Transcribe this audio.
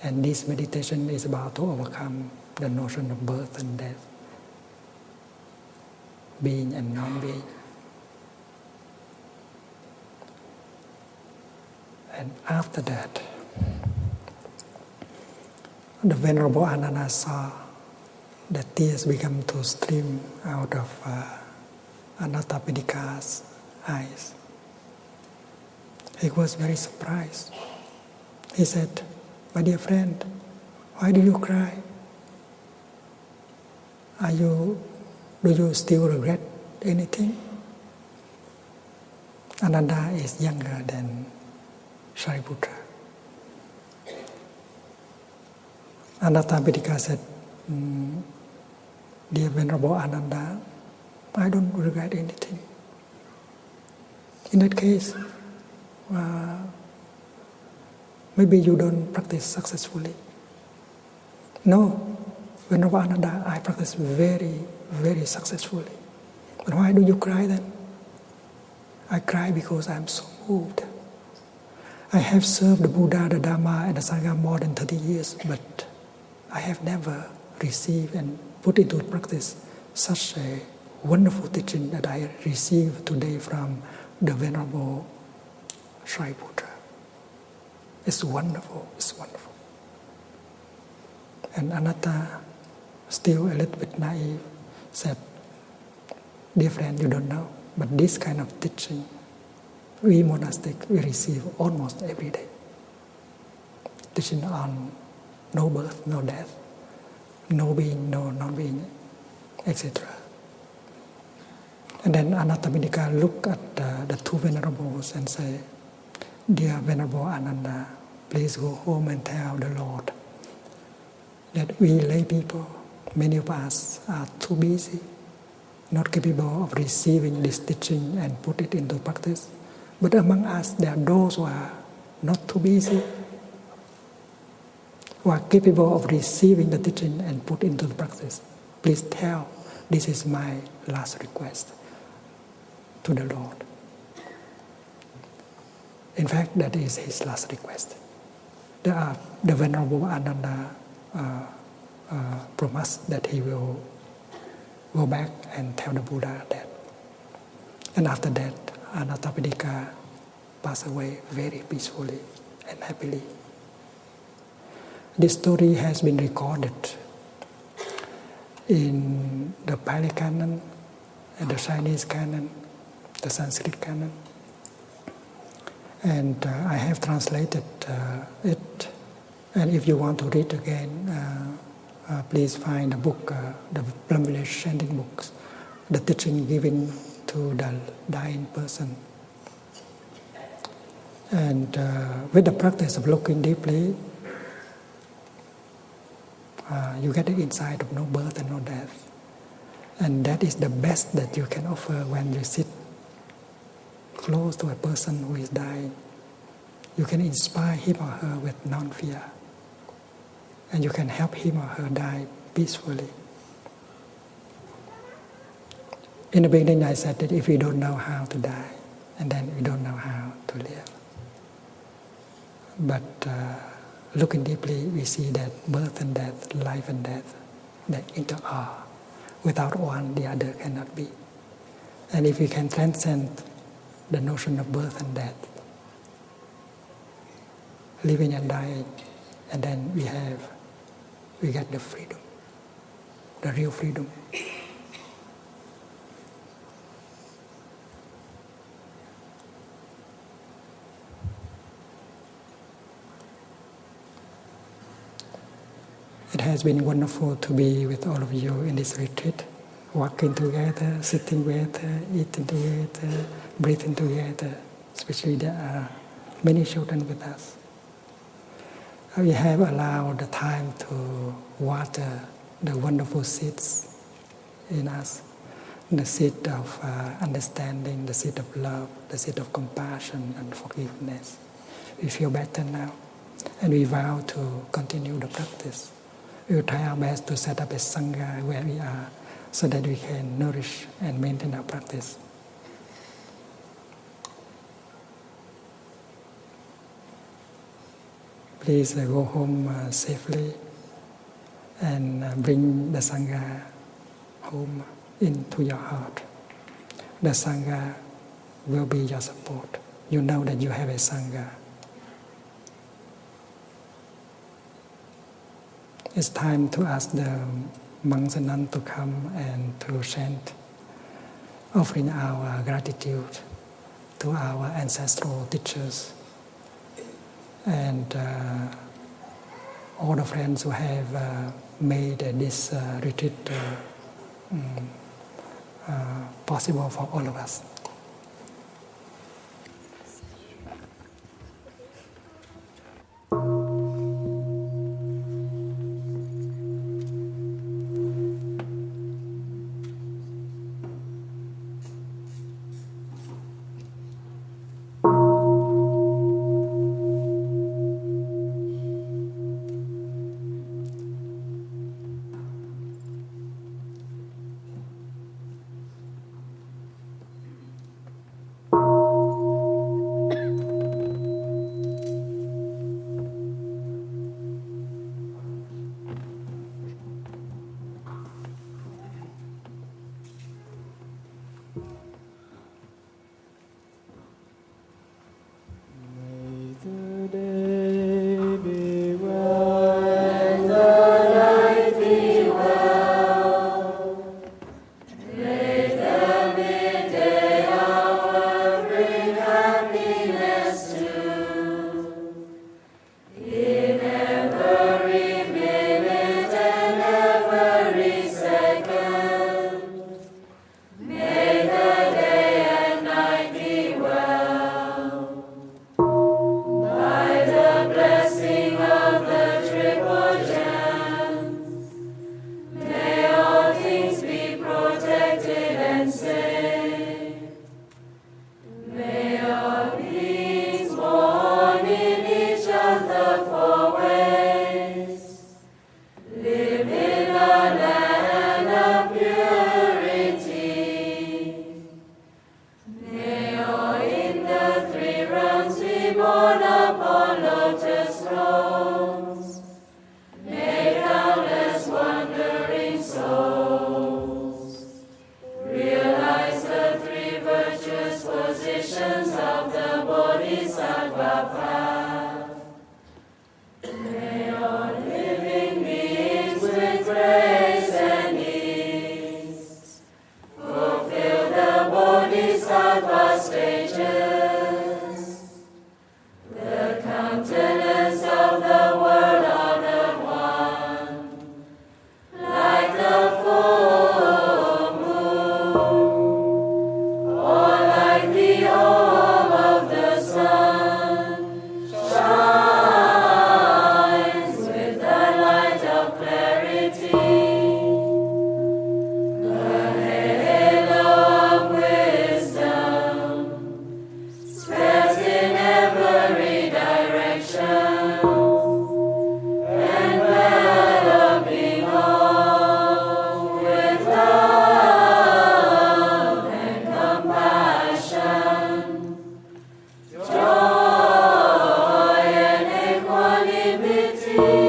And this meditation is about to overcome the notion of birth and death, being and non-being. And after that, the Venerable Ananda saw the tears become to stream out of Anathapindika's eyes. He was very surprised. He said, "My dear friend, why do you cry? Do you still regret anything?" Ananda is younger than Shariputra. Anathapindika said, "Dear Venerable Ananda, I don't regret anything. In that case, maybe you don't practice successfully." "No, Venerable Ananda, I practice very, very successfully. But why do you cry then?" "I cry because I'm so moved. I have served the Buddha, the Dharma, and the Sangha more than 30 years, but I have never received and put into practice such a wonderful teaching that I received today from the Venerable Shariputra. It's wonderful, it's wonderful." And Anatta, still a little bit naive, said, "Dear friend, you don't know, but this kind of teaching, we monastics, we receive almost every day. Teaching on no birth, no death, no being, no non-being, etc." And then Anathapindika looked at the two venerables and said, "Dear Venerable Ananda, please go home and tell the Lord that we lay people, many of us are too busy, not capable of receiving this teaching and put it into practice. But among us, there are those who are not too busy, who are capable of receiving the teaching and put into the practice. Please tell, this is my last request to the Lord." In fact, that is his last request. The Venerable Ananda promised that he will go back and tell the Buddha that. And after that, Anathapindika passed away very peacefully and happily. This story has been recorded in the Pali Canon, and the Chinese Canon, the Sanskrit Canon. And I have translated it. And if you want to read again, please find the book, the Plum Village Chanting books, the teaching given to the dying person. And with the practice of looking deeply, you get the insight of no birth and no death. And that is the best that you can offer when you sit close to a person who is dying. You can inspire him or her with non-fear. And you can help him or her die peacefully. In the beginning, I said that if we don't know how to die, and then we don't know how to live. But looking deeply, we see that birth and death, life and death, they inter-are. Without one, the other cannot be. And if we can transcend the notion of birth and death, living and dying, and then we get the freedom, the real freedom. It has been wonderful to be with all of you in this retreat, walking together, sitting together, eating together, breathing together. Especially there are many children with us. We have allowed the time to water the wonderful seeds in us, the seed of understanding, the seed of love, the seed of compassion and forgiveness. We feel better now, and we vow to continue the practice. We will try our best to set up a Sangha where we are so that we can nourish and maintain our practice. please go home safely and bring the Sangha home into your heart. The Sangha will be your support. You know that you have a Sangha. It's time to ask the monks and nuns to come and to chant, offering our gratitude to our ancestral teachers and all the friends who have made this retreat possible for all of us. Joy and equanimity.